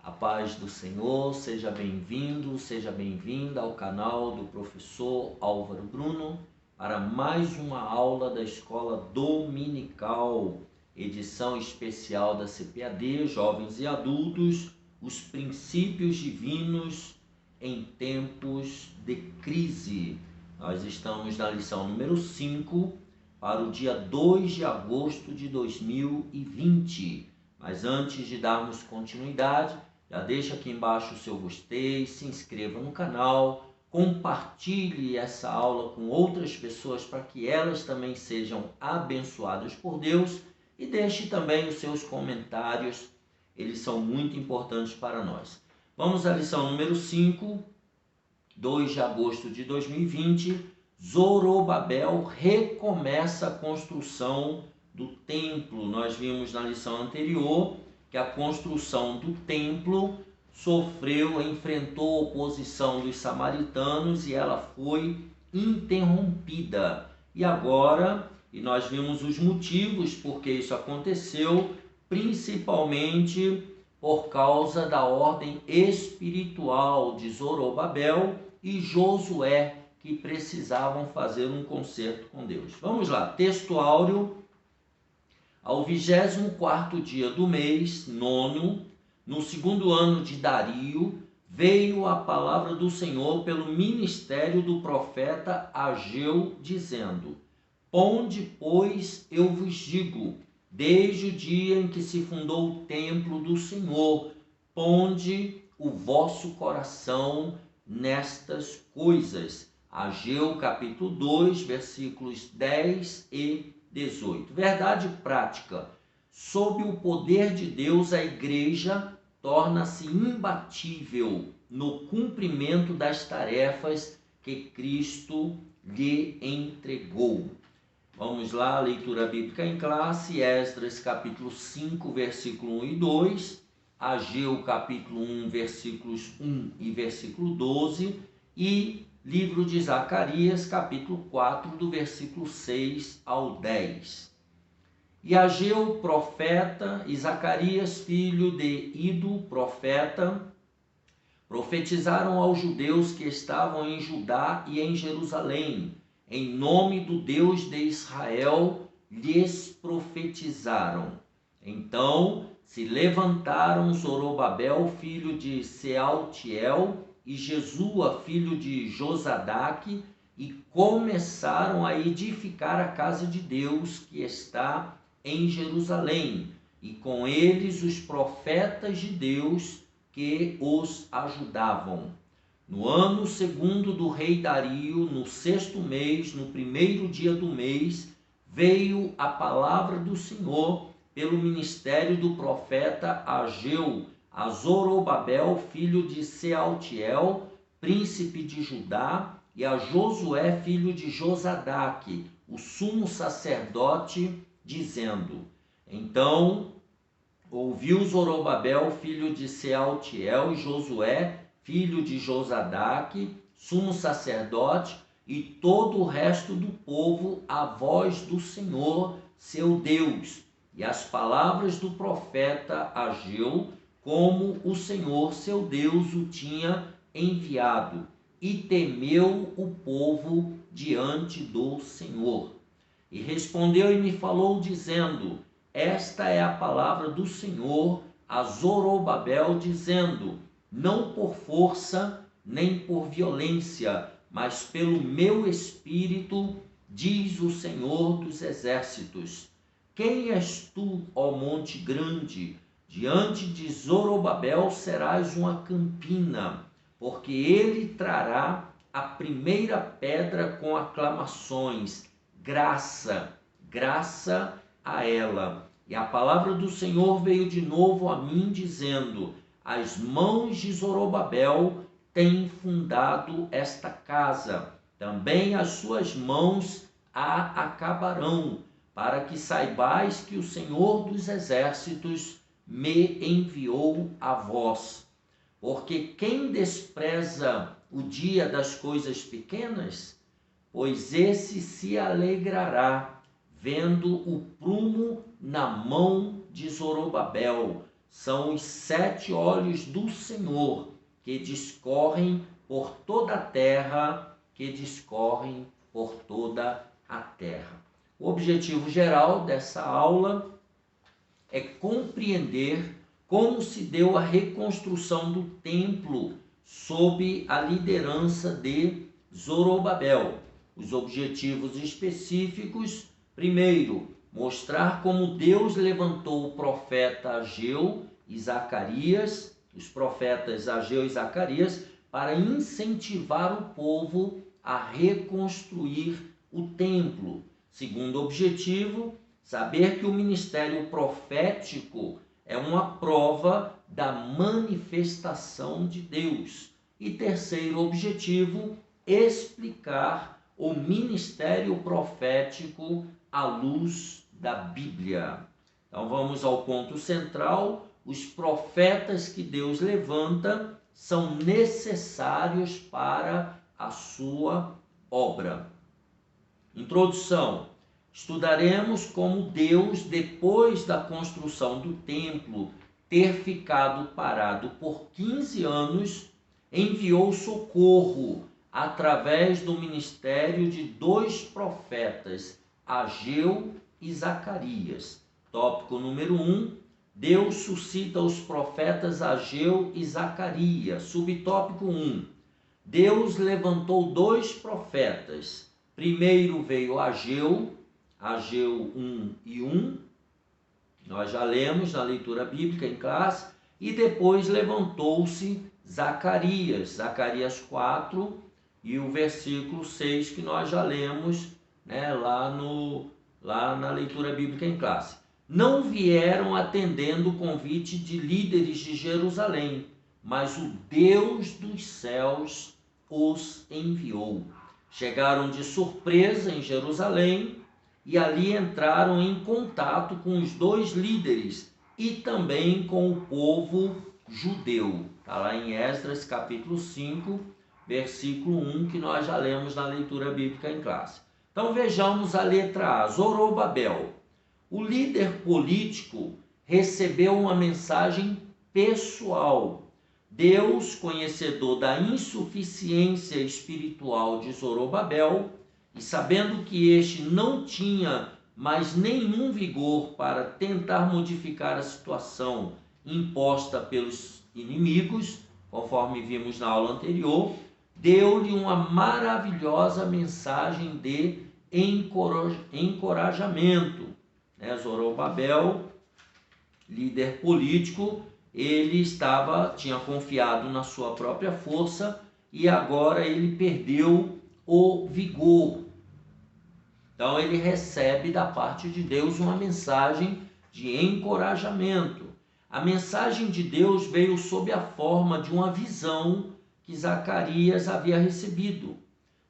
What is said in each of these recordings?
A paz do Senhor, seja bem-vindo, seja bem-vinda ao canal do professor Álvaro Bruno para mais uma aula da Escola Dominical, edição especial da CPAD, Jovens e Adultos, os princípios divinos em tempos de crise. Nós estamos na lição número 5 para o dia 2 de agosto de 2020. Mas antes de darmos continuidade, já deixa aqui embaixo o seu gostei, se inscreva no canal, compartilhe essa aula com outras pessoas para que elas também sejam abençoadas por Deus e deixe também os seus comentários, eles são muito importantes para nós. Vamos à lição número 5, 2 de agosto de 2020, Zorobabel recomeça a construção do templo. Nós vimos na lição anterior que a construção do templo enfrentou oposição dos samaritanos e ela foi interrompida. E agora, nós vimos os motivos por que isso aconteceu, principalmente por causa da ordem espiritual de Zorobabel e Josué, que precisavam fazer um concerto com Deus. Vamos lá, texto áureo. Ao 24º dia do mês, nono, no segundo ano de Dario, veio a palavra do Senhor pelo ministério do profeta Ageu, dizendo: Ponde, pois, eu vos digo, desde o dia em que se fundou o templo do Senhor, ponde o vosso coração nestas coisas. Ageu capítulo 2, versículos 10 e 18. Verdade prática. Sob o poder de Deus, a igreja torna-se imbatível no cumprimento das tarefas que Cristo lhe entregou. Vamos lá, leitura bíblica em classe, Esdras capítulo 5, versículo 1 e 2, Ageu capítulo 1, versículos 1 e versículo 12 e livro de Zacarias, capítulo 4, do versículo 6 ao 10. E Ageu, profeta, e Zacarias, filho de Ido, profeta, profetizaram aos judeus que estavam em Judá e em Jerusalém. Em nome do Deus de Israel, lhes profetizaram. Então se levantaram Zorobabel, filho de Sealtiel, e Jesua, filho de Josadaque, e começaram a edificar a casa de Deus que está em Jerusalém, e com eles os profetas de Deus que os ajudavam. No ano segundo do rei Dario, no 6º mês, no 1º dia do mês, veio a palavra do Senhor pelo ministério do profeta Ageu, a Zorobabel, filho de Sealtiel, príncipe de Judá, e a Josué, filho de Josadaque, o sumo sacerdote, dizendo: Então ouviu Zorobabel, filho de Sealtiel, e Josué, filho de Josadaque, sumo sacerdote, e todo o resto do povo, a voz do Senhor, seu Deus, e as palavras do profeta Ageu, como o Senhor, seu Deus, o tinha enviado. E temeu o povo diante do Senhor. E respondeu e me falou, dizendo: Esta é a palavra do Senhor a Zorobabel, dizendo: Não por força, nem por violência, mas pelo meu espírito, diz o Senhor dos exércitos. Quem és tu, ó monte grande? Diante de Zorobabel serás uma campina, porque ele trará a primeira pedra com aclamações, graça, graça a ela. E a palavra do Senhor veio de novo a mim, dizendo: As mãos de Zorobabel têm fundado esta casa, também as suas mãos a acabarão, para que saibais que o Senhor dos exércitos me enviou a vós. Porque quem despreza o dia das coisas pequenas, pois esse se alegrará, vendo o prumo na mão de Zorobabel, são os 7 olhos do Senhor que discorrem por toda a terra, O objetivo geral dessa aula é compreender como se deu a reconstrução do templo sob a liderança de Zorobabel. Os objetivos específicos: primeiro, mostrar como Deus levantou o profeta Ageu e Zacarias, os profetas Ageu e Zacarias, para incentivar o povo a reconstruir o templo. Segundo objetivo, saber que o ministério profético é uma prova da manifestação de Deus. E terceiro objetivo, explicar o ministério profético à luz da Bíblia. Então vamos ao ponto central: os profetas que Deus levanta são necessários para a sua obra. Introdução: estudaremos como Deus, depois da construção do templo ter ficado parado por 15 anos, enviou socorro através do ministério de 2 profetas, Ageu e Zacarias. Tópico número 1, Deus suscita os profetas Ageu e Zacarias. Subtópico 1, Deus levantou 2 profetas. Primeiro veio Ageu 1 e 1, nós já lemos na leitura bíblica em classe, e depois levantou-se Zacarias 4 e o versículo 6 que nós já lemos, lá na leitura bíblica em classe. Não vieram atendendo o convite de líderes de Jerusalém, mas o Deus dos céus os enviou. Chegaram de surpresa em Jerusalém e ali entraram em contato com os 2 líderes e também com o povo judeu. Está lá em Esdras capítulo 5, versículo 1, que nós já lemos na leitura bíblica em classe. Então vejamos a letra A, Zorobabel. O líder político recebeu uma mensagem pessoal. Deus, conhecedor da insuficiência espiritual de Zorobabel, e sabendo que este não tinha mais nenhum vigor para tentar modificar a situação imposta pelos inimigos, conforme vimos na aula anterior, deu-lhe uma maravilhosa mensagem de encorajamento. Zorobabel, líder político, ele tinha confiado na sua própria força e agora ele perdeu o vigor. Então ele recebe da parte de Deus uma mensagem de encorajamento. A mensagem de Deus veio sob a forma de uma visão que Zacarias havia recebido.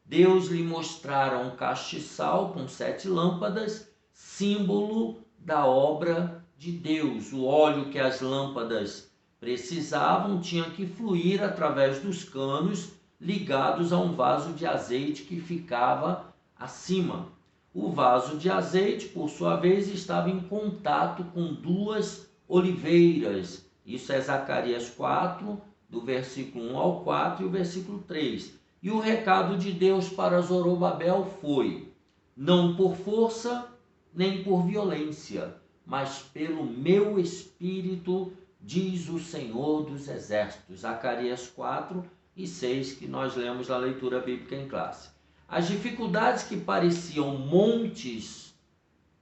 Deus lhe mostrara um castiçal com 7 lâmpadas, símbolo da obra de Deus. O óleo que as lâmpadas precisavam tinha que fluir através dos canos ligados a um vaso de azeite que ficava acima. O vaso de azeite, por sua vez, estava em contato com 2 oliveiras. Isso é Zacarias 4, do versículo 1 ao 4 e o versículo 3. E o recado de Deus para Zorobabel foi: não por força nem por violência, mas pelo meu espírito, diz o Senhor dos Exércitos. Zacarias 4 e 6, que nós lemos na leitura bíblica em classe. As dificuldades que pareciam montes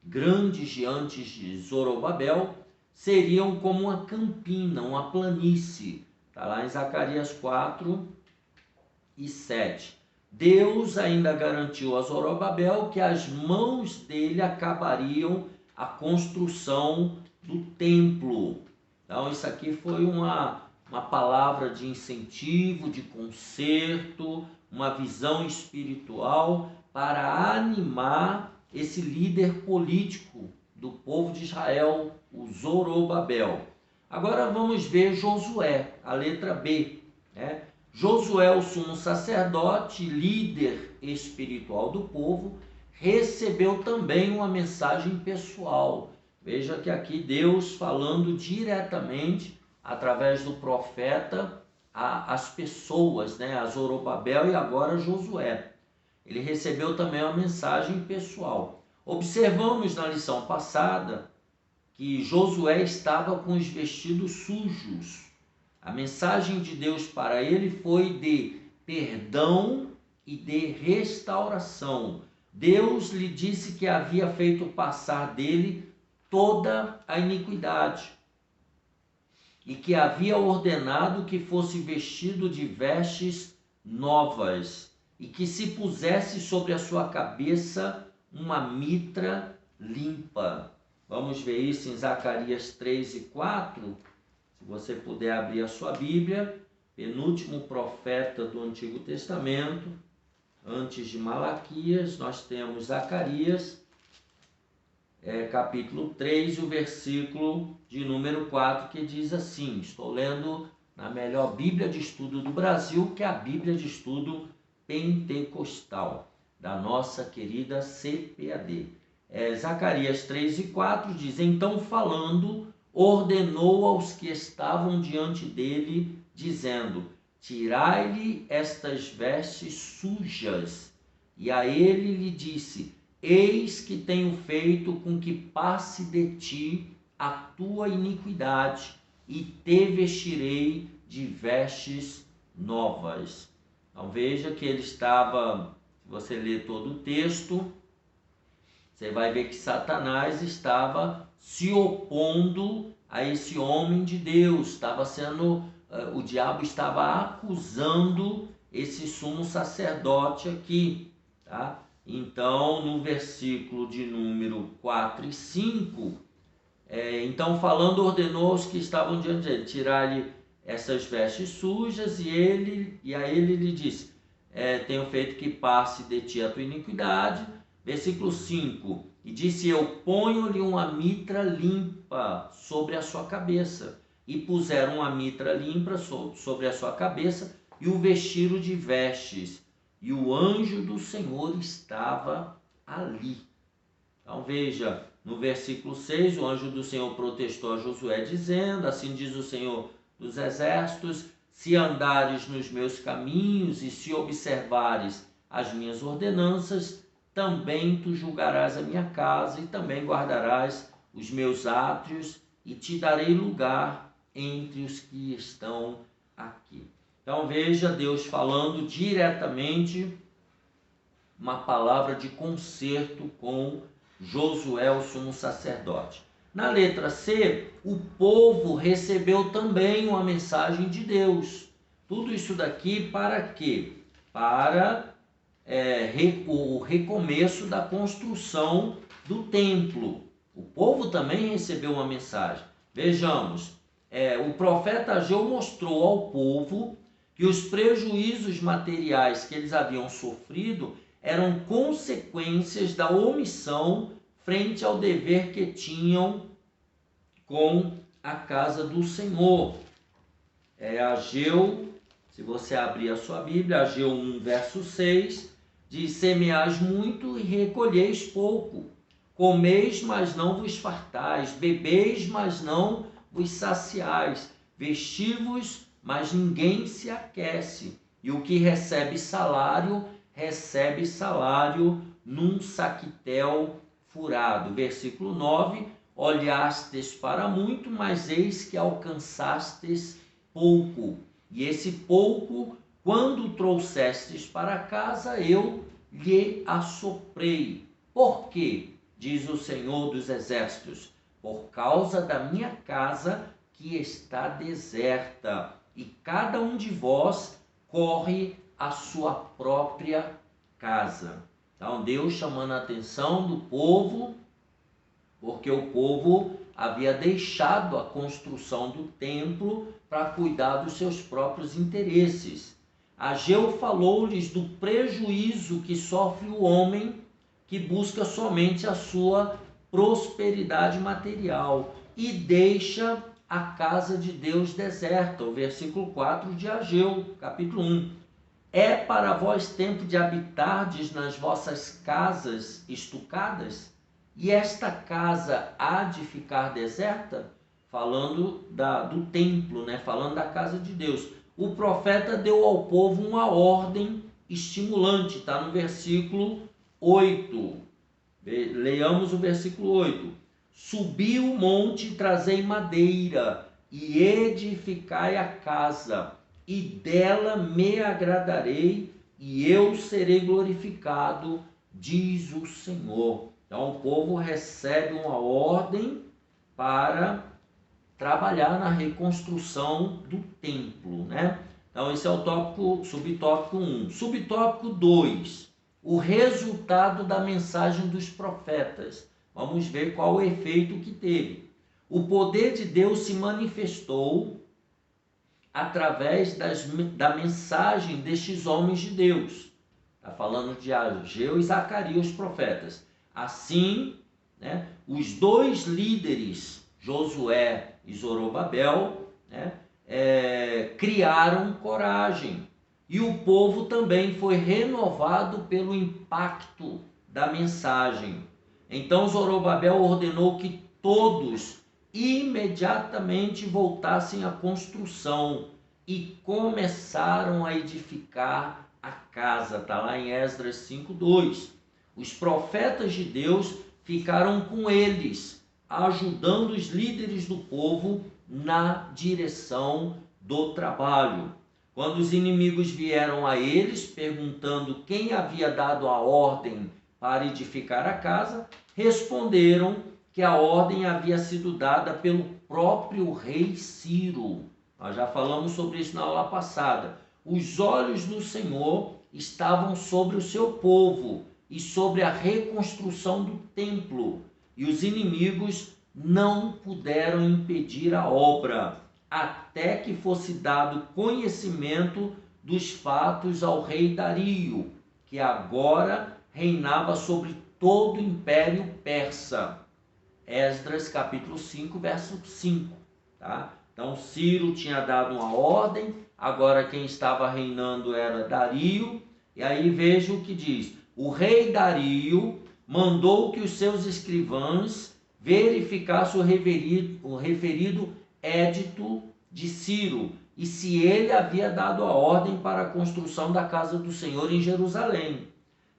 grandes diante de Zorobabel seriam como uma campina, uma planície. Está lá em Zacarias 4 e 7. Deus ainda garantiu a Zorobabel que as mãos dele acabariam a construção do templo. Então isso aqui foi uma palavra de incentivo, de conserto, uma visão espiritual para animar esse líder político do povo de Israel, o Zorobabel. Agora vamos ver Josué, a letra B. Josué, o sumo sacerdote, líder espiritual do povo, recebeu também uma mensagem pessoal. Veja que aqui Deus falando diretamente através do profeta às pessoas, né? A Zorobabel e agora Josué. Ele recebeu também uma mensagem pessoal. Observamos na lição passada que Josué estava com os vestidos sujos. A mensagem de Deus para ele foi de perdão e de restauração. Deus lhe disse que havia feito passar dele toda a iniquidade e que havia ordenado que fosse vestido de vestes novas e que se pusesse sobre a sua cabeça uma mitra limpa. Vamos ver isso em Zacarias 3 e 4. Se você puder abrir a sua Bíblia, penúltimo profeta do Antigo Testamento, antes de Malaquias, nós temos Zacarias, capítulo 3, o versículo de número 4, que diz assim, estou lendo na melhor Bíblia de Estudo do Brasil, que é a Bíblia de Estudo Pentecostal, da nossa querida CPAD. Zacarias 3 e 4 diz, então falando, ordenou aos que estavam diante dele, dizendo, tirai-lhe estas vestes sujas. E a ele lhe disse, eis que tenho feito com que passe de ti a tua iniquidade, e te vestirei de vestes novas. Então veja que ele estava, se você ler todo o texto, você vai ver que Satanás estava se opondo a esse homem de Deus, o diabo estava acusando esse sumo sacerdote aqui, tá? Então, no versículo de número 4 e 5, então falando, ordenou aos que estavam diante dele, tirar-lhe essas vestes sujas, e a ele lhe disse, tenho feito que passe de ti a tua iniquidade. Versículo 5, e disse eu, ponho-lhe uma mitra limpa sobre a sua cabeça. E puseram uma mitra limpa sobre a sua cabeça, e o vestiram de vestes. E o anjo do Senhor estava ali. Então veja, no versículo 6, o anjo do Senhor protestou a Josué, dizendo, assim diz o Senhor dos exércitos, se andares nos meus caminhos e se observares as minhas ordenanças, também tu julgarás a minha casa e também guardarás os meus átrios e te darei lugar entre os que estão aqui. Então veja Deus falando diretamente uma palavra de conserto com Josué, o sumo sacerdote. Na letra C, o povo recebeu também uma mensagem de Deus. Tudo isso daqui para quê? Para o recomeço da construção do templo. O povo também recebeu uma mensagem. Vejamos, o profeta Ageu mostrou ao povo que os prejuízos materiais que eles haviam sofrido eram consequências da omissão frente ao dever que tinham com a casa do Senhor. Ageu, se você abrir a sua Bíblia, Ageu 1, verso 6, diz, semeais muito e recolheis pouco, comeis, mas não vos fartais, bebeis, mas não vos saciais, vestivos, mas ninguém se aquece, e o que recebe salário num saquitel furado. Versículo 9, olhastes para muito, mas eis que alcançastes pouco, e esse pouco, quando trouxestes para casa, eu lhe assoprei. Por quê? Diz o Senhor dos Exércitos, por causa da minha casa que está deserta, e cada um de vós corre a sua própria casa. Então Deus chamando a atenção do povo, porque o povo havia deixado a construção do templo para cuidar dos seus próprios interesses. Ageu falou-lhes do prejuízo que sofre o homem que busca somente a sua prosperidade material e deixa a casa de Deus deserta. O versículo 4 de Ageu, capítulo 1. É para vós tempo de habitardes nas vossas casas estucadas? E esta casa há de ficar deserta? Falando do templo, né? Falando da casa de Deus. O profeta deu ao povo uma ordem estimulante, está no versículo 8. Leiamos o versículo 8. Subi o monte e trazei madeira, e edificai a casa, e dela me agradarei, e eu serei glorificado, diz o Senhor. Então o povo recebe uma ordem para trabalhar na reconstrução do templo, né? Então esse é o subtópico 1. Subtópico 2, o resultado da mensagem dos profetas. Vamos ver qual o efeito que teve. O poder de Deus se manifestou através da mensagem destes homens de Deus. Está falando de Ageu e Zacarias, os profetas. Assim, né, os dois líderes, Josué e Zorobabel, né, criaram coragem. E o povo também foi renovado pelo impacto da mensagem. Então Zorobabel ordenou que todos imediatamente voltassem à construção e começaram a edificar a casa. Está lá em Esdras 5:2. Os profetas de Deus ficaram com eles, ajudando os líderes do povo na direção do trabalho. Quando os inimigos vieram a eles, perguntando quem havia dado a ordem para edificar a casa, responderam que a ordem havia sido dada pelo próprio rei Ciro. Nós já falamos sobre isso na aula passada. Os olhos do Senhor estavam sobre o seu povo e sobre a reconstrução do templo, e os inimigos não puderam impedir a obra, até que fosse dado conhecimento dos fatos ao rei Dario, que agora reinava sobre todo o Império Persa. Esdras capítulo 5, verso 5. Tá? Então Ciro tinha dado uma ordem, agora quem estava reinando era Dario, e aí veja o que diz. O rei Dario mandou que os seus escrivãs verificassem o referido édito de Ciro, e se ele havia dado a ordem para a construção da casa do Senhor em Jerusalém.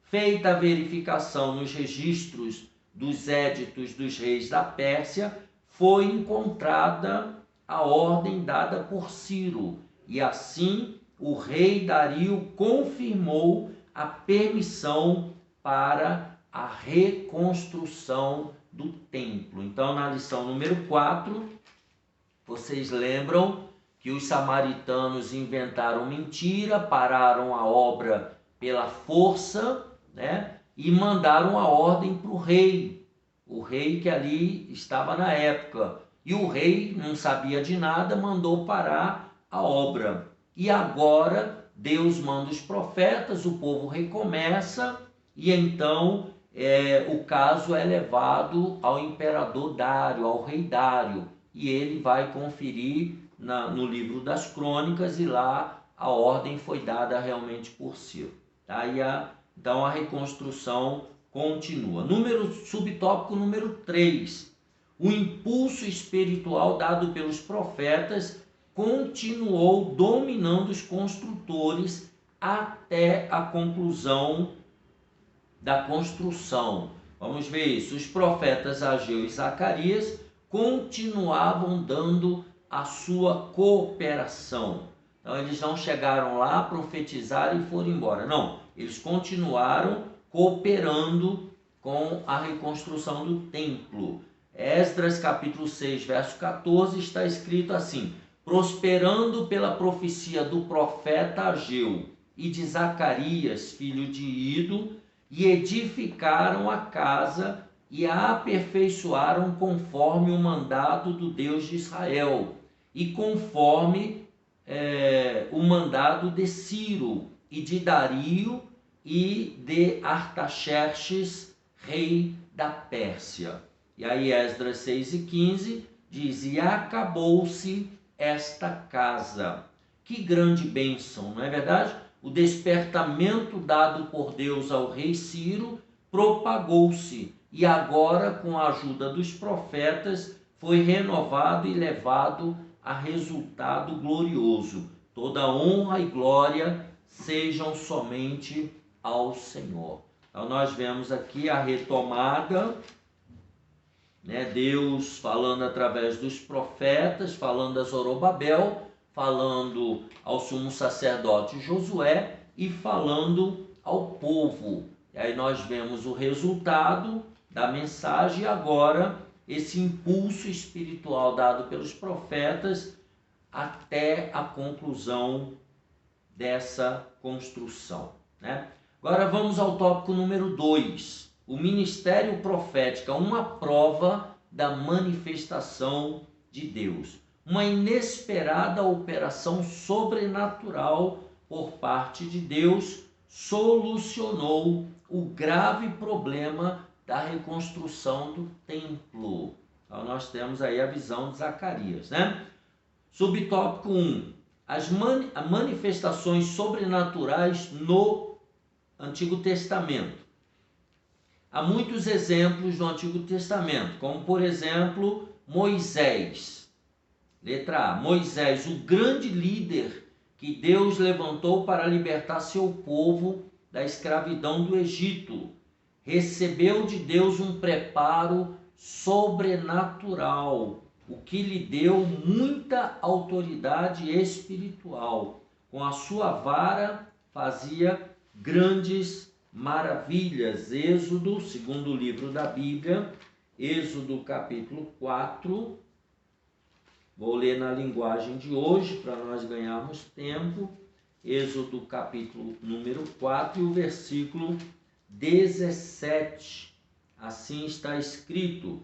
Feita a verificação nos registros dos éditos dos reis da Pérsia, foi encontrada a ordem dada por Ciro, e assim o rei Dario confirmou a permissão para a reconstrução do templo. Então, na lição número 4, vocês lembram que os samaritanos inventaram mentira, pararam a obra pela força, né? E mandaram a ordem para o rei que ali estava na época. E o rei não sabia de nada, mandou parar a obra. E agora Deus manda os profetas, o povo recomeça, e então o caso é levado ao imperador Dário, ao rei Dário, e ele vai conferir no livro das crônicas, e lá a ordem foi dada realmente por Ciro. Tá? Então a reconstrução continua. Subtópico número 3. O impulso espiritual dado pelos profetas continuou dominando os construtores até a conclusão da construção. Vamos ver isso. Os profetas Ageu e Zacarias continuavam dando a sua cooperação. Então eles não chegaram lá, profetizaram e foram embora. Não, eles continuaram cooperando com a reconstrução do templo. Esdras capítulo 6, verso 14, está escrito assim: prosperando pela profecia do profeta Ageu e de Zacarias, filho de Ido, e edificaram a casa e a aperfeiçoaram conforme o mandato do Deus de Israel, e conforme o mandado de Ciro, e de Dario, e de Artaxerxes, rei da Pérsia. E aí Esdras 6:15 diz: e acabou-se esta casa. Que grande bênção, não é verdade? O despertamento dado por Deus ao rei Ciro propagou-se, e agora, com a ajuda dos profetas, foi renovado e levado a resultado glorioso. Toda honra e glória sejam somente ao Senhor. Então nós vemos aqui a retomada, né? Deus falando através dos profetas, falando a Zorobabel, falando ao sumo sacerdote Josué e falando ao povo. E aí nós vemos o resultado da mensagem e agora esse impulso espiritual dado pelos profetas até a conclusão dessa construção, né? Agora vamos ao tópico número 2. O ministério profético, uma prova da manifestação de Deus. Uma inesperada operação sobrenatural por parte de Deus solucionou o grave problema da reconstrução do templo. Então nós temos aí a visão de Zacarias, né? Subtópico 1. As manifestações sobrenaturais no Antigo Testamento. Há muitos exemplos no Antigo Testamento, como por exemplo Moisés. Letra A. Moisés, o grande líder que Deus levantou para libertar seu povo da escravidão do Egito, recebeu de Deus um preparo sobrenatural, o que lhe deu muita autoridade espiritual. Com a sua vara fazia grandes maravilhas. Êxodo, segundo livro da Bíblia, Êxodo capítulo 4. Vou ler na linguagem de hoje para nós ganharmos tempo. Êxodo capítulo número 4 e o versículo 17. Assim está escrito: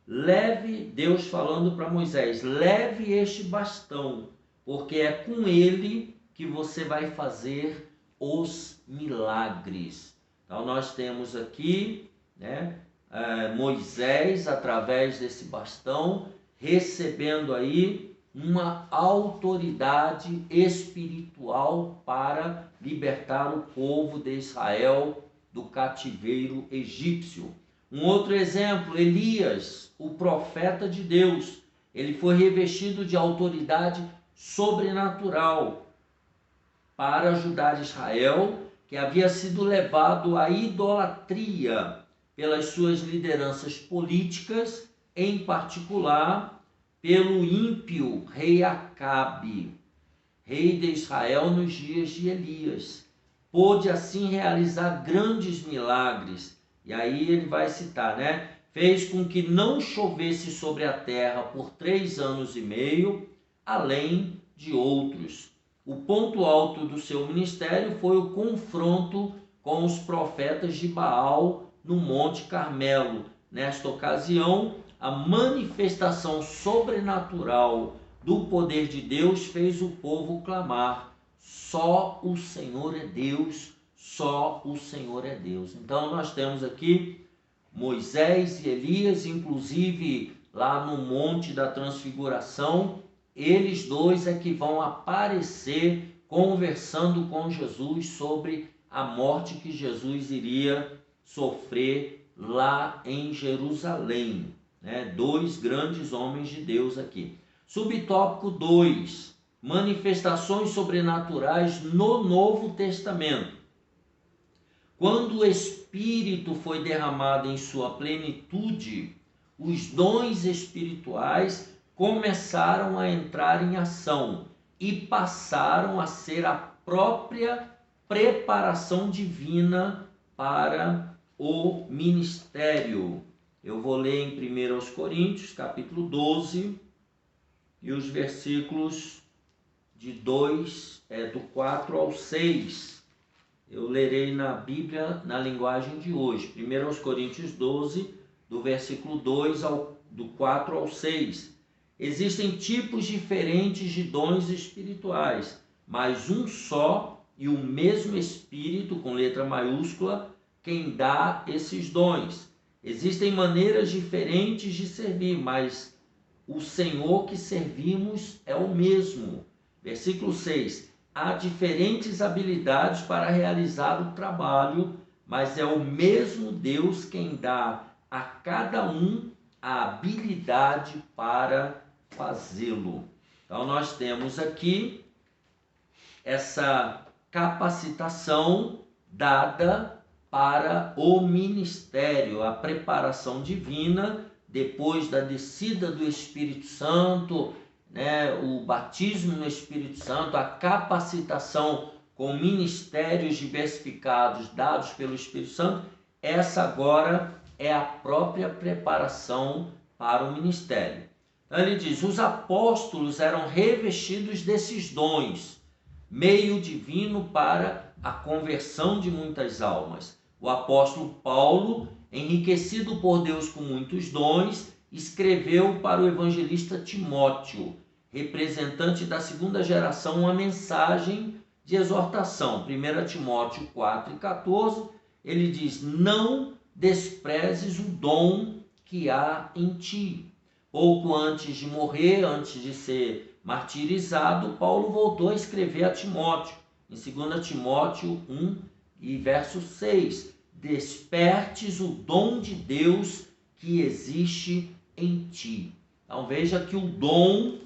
leve, Deus falando para Moisés, leve este bastão, porque é com ele que você vai fazer os milagres. Então nós temos aqui, né, Moisés, através desse bastão, recebendo aí uma autoridade espiritual para libertar o povo de Israel do cativeiro egípcio. Um outro exemplo, Elias, o profeta de Deus, ele foi revestido de autoridade sobrenatural para ajudar Israel, que havia sido levado à idolatria pelas suas lideranças políticas, em particular pelo ímpio rei Acabe, rei de Israel nos dias de Elias. Pôde assim realizar grandes milagres. E aí ele vai citar, né? Fez com que não chovesse sobre a terra por 3 anos e meio, além de outros. O ponto alto do seu ministério foi o confronto com os profetas de Baal no Monte Carmelo. Nesta ocasião, a manifestação sobrenatural do poder de Deus fez o povo clamar: só o Senhor é Deus, só o Senhor é Deus. Então nós temos aqui Moisés e Elias, inclusive lá no Monte da Transfiguração, eles dois é que vão aparecer conversando com Jesus sobre a morte que Jesus iria sofrer lá em Jerusalém, né? 2 grandes homens de Deus aqui. Subtópico 2. Manifestações sobrenaturais no Novo Testamento. Quando o Espírito foi derramado em sua plenitude, os dons espirituais começaram a entrar em ação e passaram a ser a própria preparação divina para o ministério. Eu vou ler em 1 Coríntios, capítulo 12, e os versículos de 4 ao 6. Eu lerei na Bíblia, na linguagem de hoje. 1 Coríntios 12, do versículo do 4 ao 6. Existem tipos diferentes de dons espirituais, mas um só e o mesmo Espírito, com letra maiúscula, quem dá esses dons. Existem maneiras diferentes de servir, mas o Senhor que servimos é o mesmo. Versículo 6. Há diferentes habilidades para realizar o trabalho, mas é o mesmo Deus quem dá a cada um a habilidade para fazê-lo. Então nós temos aqui essa capacitação dada para o ministério, a preparação divina depois da descida do Espírito Santo, né, o batismo no Espírito Santo, a capacitação com ministérios diversificados dados pelo Espírito Santo. Essa agora é a própria preparação para o ministério. Então ele diz: os apóstolos eram revestidos desses dons, meio divino para a conversão de muitas almas. O apóstolo Paulo, enriquecido por Deus com muitos dons, escreveu para o evangelista Timóteo, representante da segunda geração, uma mensagem de exortação. 1 Timóteo 4:14, ele diz: não desprezes o dom que há em ti. Pouco antes de morrer, antes de ser martirizado, Paulo voltou a escrever a Timóteo, em 2 Timóteo 1 e verso 6, despertes o dom de Deus que existe em ti. Então veja que o dom,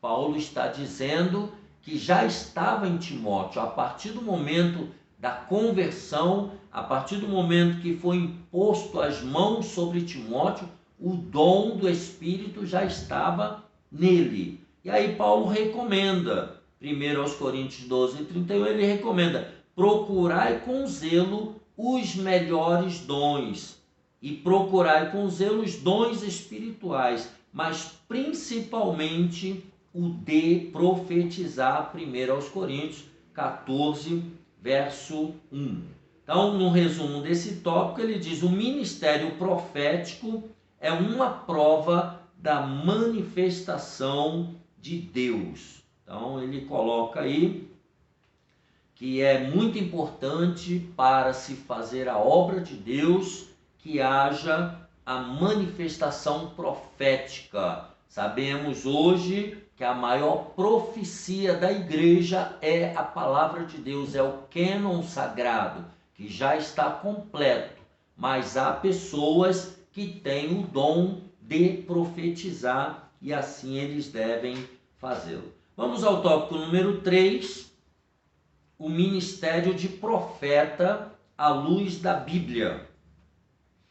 Paulo está dizendo que já estava em Timóteo, a partir do momento da conversão, a partir do momento que foi imposto as mãos sobre Timóteo, o dom do Espírito já estava nele. E aí Paulo recomenda, 1 Coríntios 12:31, ele recomenda: procurai com zelo os melhores dons, e procurai com zelo os dons espirituais, mas principalmente o de profetizar. 1 Coríntios 14, verso 1. Então, no resumo desse tópico, ele diz: o ministério profético é uma prova da manifestação de Deus. Então, ele coloca aí que é muito importante para se fazer a obra de Deus que haja a manifestação profética. Sabemos hoje que a maior profecia da igreja é a palavra de Deus, é o cânon sagrado, que já está completo, mas há pessoas que têm o dom de profetizar e assim eles devem fazê-lo. Vamos ao tópico número 3, o ministério de profeta à luz da Bíblia.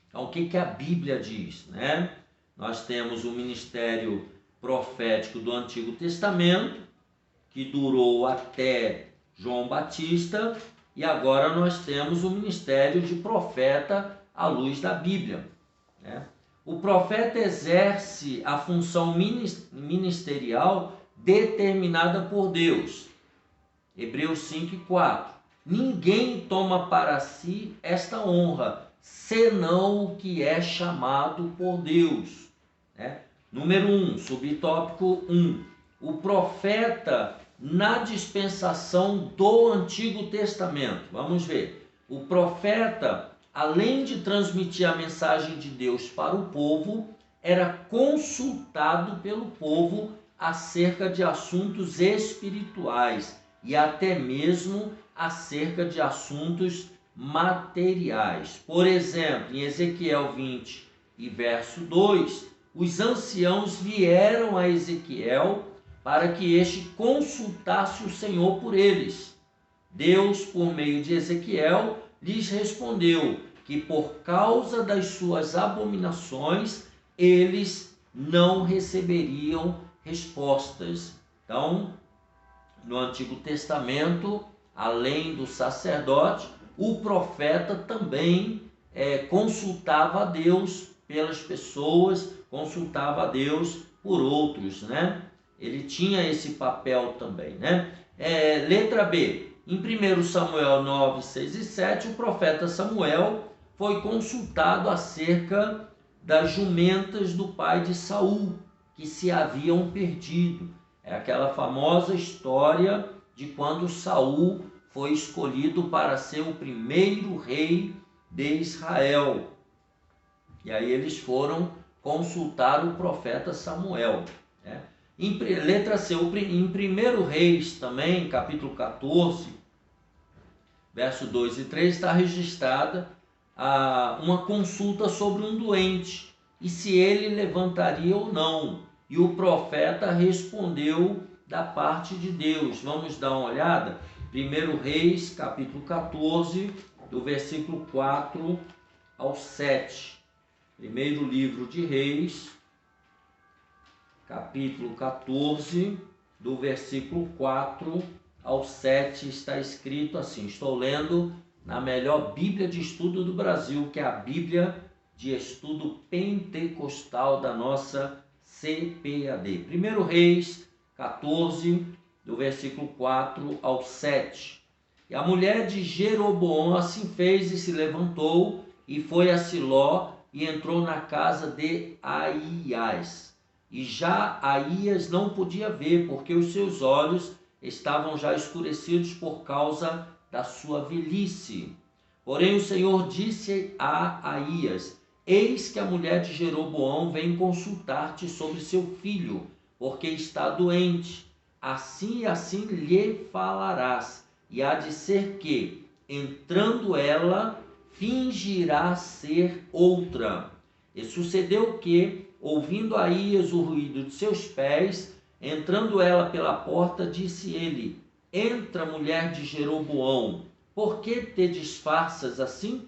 Então, o que a Bíblia diz, né? Nós temos o ministério profético do Antigo Testamento, que durou até João Batista, e agora nós temos o ministério de profeta à luz da Bíblia, né? O profeta exerce a função ministerial determinada por Deus. Hebreus 5:4. Ninguém toma para si esta honra, senão o que é chamado por Deus, né? Número 1, subtópico 1. O profeta na dispensação do Antigo Testamento. Vamos ver. O profeta, além de transmitir a mensagem de Deus para o povo, era consultado pelo povo acerca de assuntos espirituais e até mesmo acerca de assuntos materiais. Por exemplo, em Ezequiel 20 e verso 2, os anciãos vieram a Ezequiel para que este consultasse o Senhor por eles. Deus, por meio de Ezequiel, lhes respondeu que por causa das suas abominações, eles não receberiam respostas. Então, no Antigo Testamento, além do sacerdote, o profeta também consultava a Deus pelas pessoas, consultava a Deus por outros, né? Ele tinha esse papel também, né? Letra B. Em 1 Samuel 9, 6 e 7, o profeta Samuel foi consultado acerca das jumentas do pai de Saul, que se haviam perdido. É aquela famosa história de quando Saul foi escolhido para ser o primeiro rei de Israel. E aí eles foram consultar o profeta Samuel, né? Letra C, em 1 Reis também, capítulo 14, verso 2 e 3, está registrada uma consulta sobre um doente e se ele levantaria ou não. E o profeta respondeu da parte de Deus. Vamos dar uma olhada? 1 Reis, capítulo 14, do versículo 4 ao 7. Primeiro livro de Reis, capítulo 14, do versículo 4 ao 7, está escrito assim. Estou lendo na melhor Bíblia de estudo do Brasil, que é a Bíblia de estudo pentecostal da nossa CPAD. 1 Reis 14, do versículo 4 ao 7. E a mulher de Jeroboão assim fez e se levantou e foi a Siló e entrou na casa de Aías. E já Aías não podia ver, porque os seus olhos estavam já escurecidos por causa da sua velhice. Porém o Senhor disse a Aías: eis que a mulher de Jeroboão vem consultar-te sobre seu filho, porque está doente. Assim e assim lhe falarás, e há de ser que, entrando ela, fingirá ser outra. E sucedeu que, ouvindo Aías o ruído de seus pés, entrando ela pela porta, disse ele: entra, mulher de Jeroboão, por que te disfarças assim?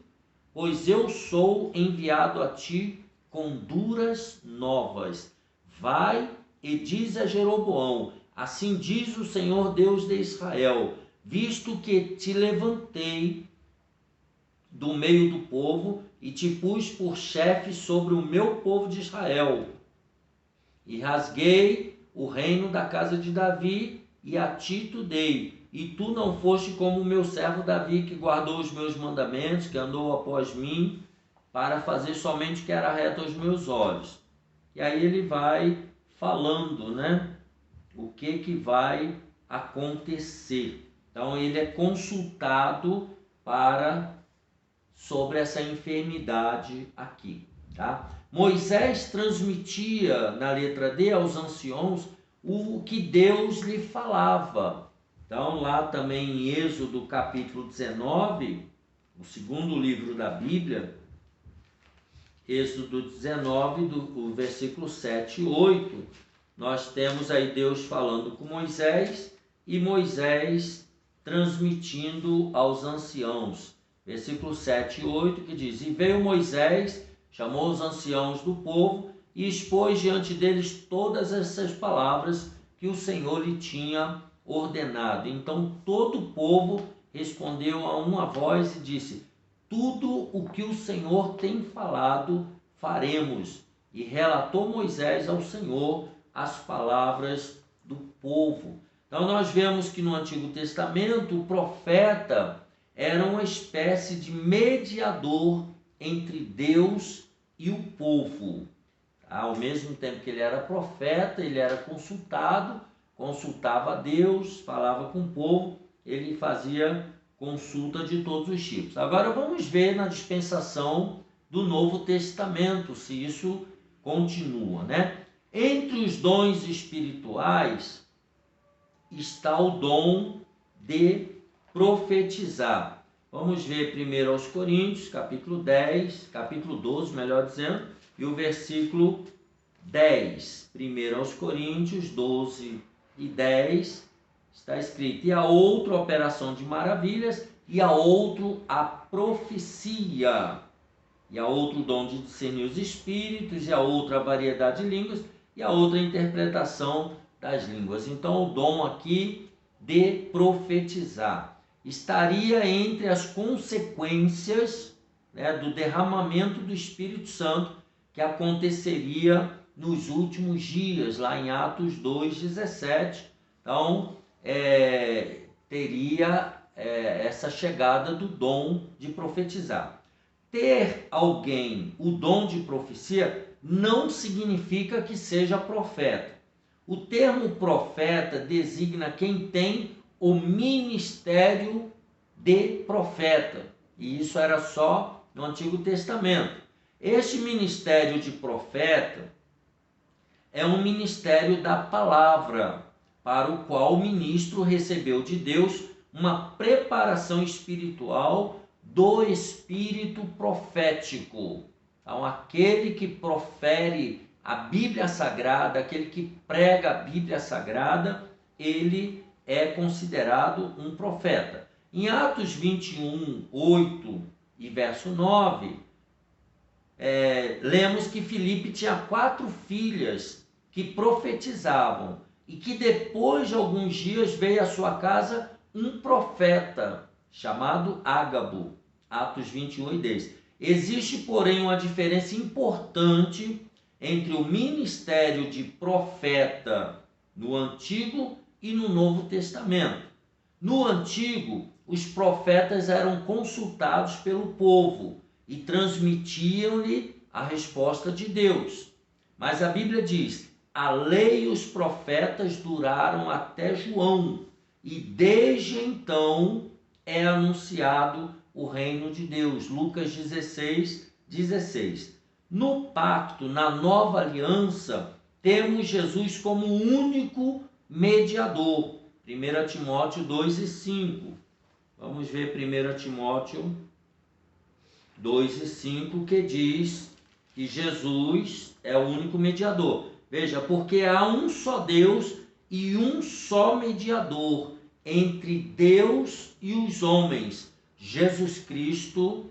Pois eu sou enviado a ti com duras novas. Vai e diz a Jeroboão: assim diz o Senhor Deus de Israel, visto que te levantei do meio do povo e te pus por chefe sobre o meu povo de Israel, e rasguei o reino da casa de Davi e a ti tu dei, e tu não foste como o meu servo Davi, que guardou os meus mandamentos, que andou após mim, para fazer somente o que era reto aos meus olhos. E aí ele vai falando, né, o que vai acontecer. Então ele é consultado sobre essa enfermidade aqui, tá? Moisés transmitia na letra D aos anciãos o que Deus lhe falava. Então lá também em Êxodo capítulo 19, o segundo livro da Bíblia, Êxodo 19, do versículo 7 e 8, nós temos aí Deus falando com Moisés e Moisés transmitindo aos anciãos. Versículo 7 e 8 que diz: e veio Moisés, chamou os anciãos do povo e expôs diante deles todas essas palavras que o Senhor lhe tinha ordenado. Então todo o povo respondeu a uma voz e disse: tudo o que o Senhor tem falado, faremos. E relatou Moisés ao Senhor as palavras do povo. Então nós vemos que no Antigo Testamento o profeta era uma espécie de mediador entre Deus e o povo. Ao mesmo tempo que ele era profeta, ele era consultava a Deus, falava com o povo, ele fazia consulta de todos os tipos. Agora vamos ver na dispensação do Novo Testamento, se isso continua, né? Entre os dons espirituais está o dom de profetizar. Vamos ver primeiro aos Coríntios, capítulo 12, melhor dizendo, e o versículo 10. Primeiro aos Coríntios 12 e 10, está escrito: e a outra operação de maravilhas, e a outro a profecia, e a outro dom de discernir os espíritos, e a outra a variedade de línguas, e a outra a interpretação das línguas. Então o dom aqui de profetizar estaria entre as consequências, né, do derramamento do Espírito Santo que aconteceria nos últimos dias, lá em Atos 2,17. Então, teria essa chegada do dom de profetizar. Ter alguém o dom de profecia não significa que seja profeta. O termo profeta designa quem tem o ministério de profeta, e isso era só no Antigo Testamento. Este ministério de profeta é um ministério da palavra, para o qual o ministro recebeu de Deus uma preparação espiritual do espírito profético. Então, aquele que profere a Bíblia Sagrada, aquele que prega a Bíblia Sagrada, ele é considerado um profeta. Em Atos 21, 8 e verso 9, lemos que Filipe tinha 4 filhas que profetizavam e que depois de alguns dias veio à sua casa um profeta chamado Ágabo. Atos 21 e 10. Existe, porém, uma diferença importante entre o ministério de profeta no Antigo e no Novo Testamento. No Antigo, os profetas eram consultados pelo povo e transmitiam-lhe a resposta de Deus. Mas a Bíblia diz: a lei e os profetas duraram até João, e desde então é anunciado o reino de Deus. Lucas 16, 16. No pacto, na nova aliança, temos Jesus como o único mediador. 1 Timóteo 2 e 5. Vamos ver 1 Timóteo 2 e 5, que diz que Jesus é o único mediador. Veja, porque há um só Deus e um só mediador entre Deus e os homens, Jesus Cristo,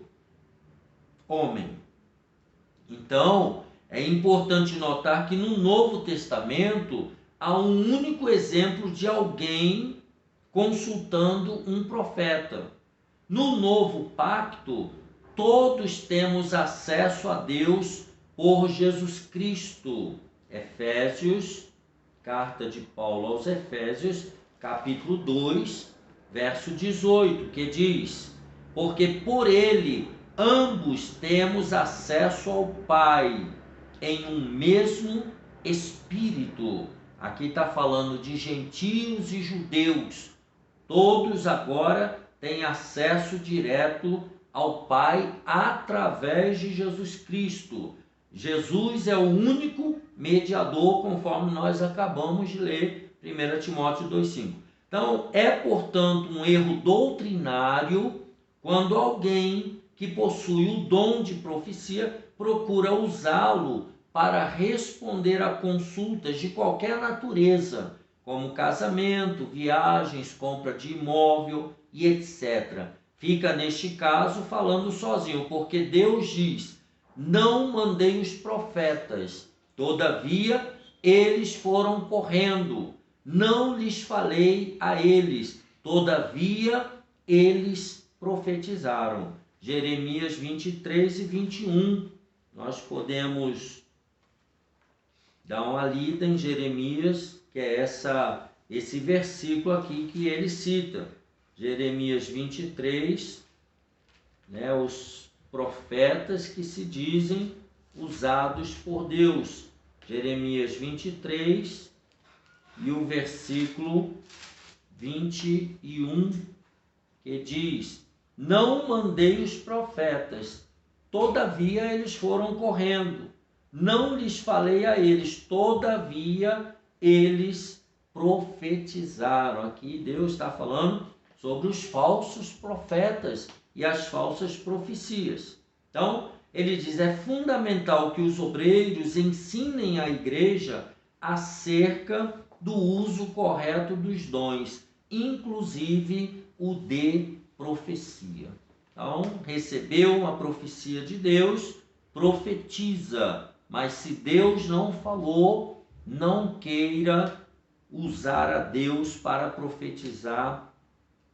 homem. Então, é importante notar que no Novo Testamento há um único exemplo de alguém consultando um profeta. No Novo Pacto, todos temos acesso a Deus por Jesus Cristo. Efésios, carta de Paulo aos Efésios, capítulo 2, verso 18, que diz: porque por ele ambos temos acesso ao Pai em um mesmo Espírito. Aqui está falando de gentios e judeus. Todos agora têm acesso direto ao Pai através de Jesus Cristo. Jesus é o único mediador, conforme nós acabamos de ler 1 Timóteo 2,5. Então, é, portanto, um erro doutrinário quando alguém que possui o dom de profecia procura usá-lo para responder a consultas de qualquer natureza, como casamento, viagens, compra de imóvel e etc. Fica, neste caso, falando sozinho, porque Deus diz: não mandei os profetas, todavia eles foram correndo, não lhes falei a eles, todavia eles profetizaram. Jeremias 23 e 21, nós podemos dar uma lida em Jeremias, que é esse versículo aqui que ele cita. Jeremias 23, os profetas que se dizem usados por Deus. Jeremias 23 e o versículo 21, que diz: não mandei os profetas, todavia eles foram correndo. Não lhes falei a eles, todavia eles profetizaram. Aqui Deus está falando sobre os falsos profetas e as falsas profecias. Então, ele diz: é fundamental que os obreiros ensinem à igreja acerca do uso correto dos dons, inclusive o de profecia. Então, recebeu uma profecia de Deus, profetiza. Mas se Deus não falou, não queira usar a Deus para profetizar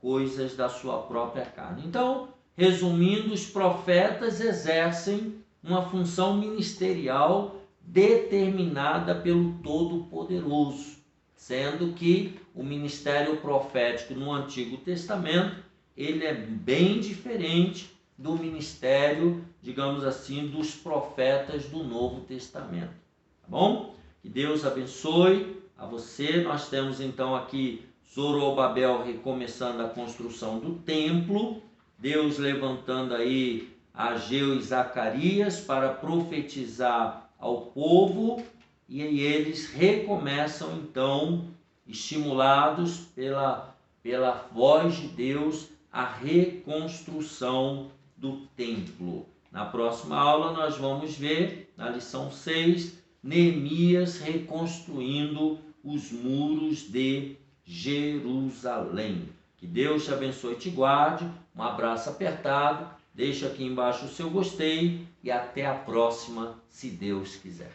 coisas da sua própria carne. Então, resumindo, os profetas exercem uma função ministerial determinada pelo Todo-Poderoso, sendo que o ministério profético no Antigo Testamento, ele é bem diferente do ministério, digamos assim, dos profetas do Novo Testamento. Tá bom? Que Deus abençoe a você. Nós temos então aqui Zorobabel recomeçando a construção do templo, Deus levantando aí Ageu e Zacarias para profetizar ao povo, e eles recomeçam então, estimulados pela voz de Deus, a reconstrução do templo. Na próxima aula nós vamos ver, na lição 6, Neemias reconstruindo os muros de Jerusalém. Que Deus te abençoe e te guarde. Um abraço apertado. Deixa aqui embaixo o seu gostei e até a próxima, se Deus quiser.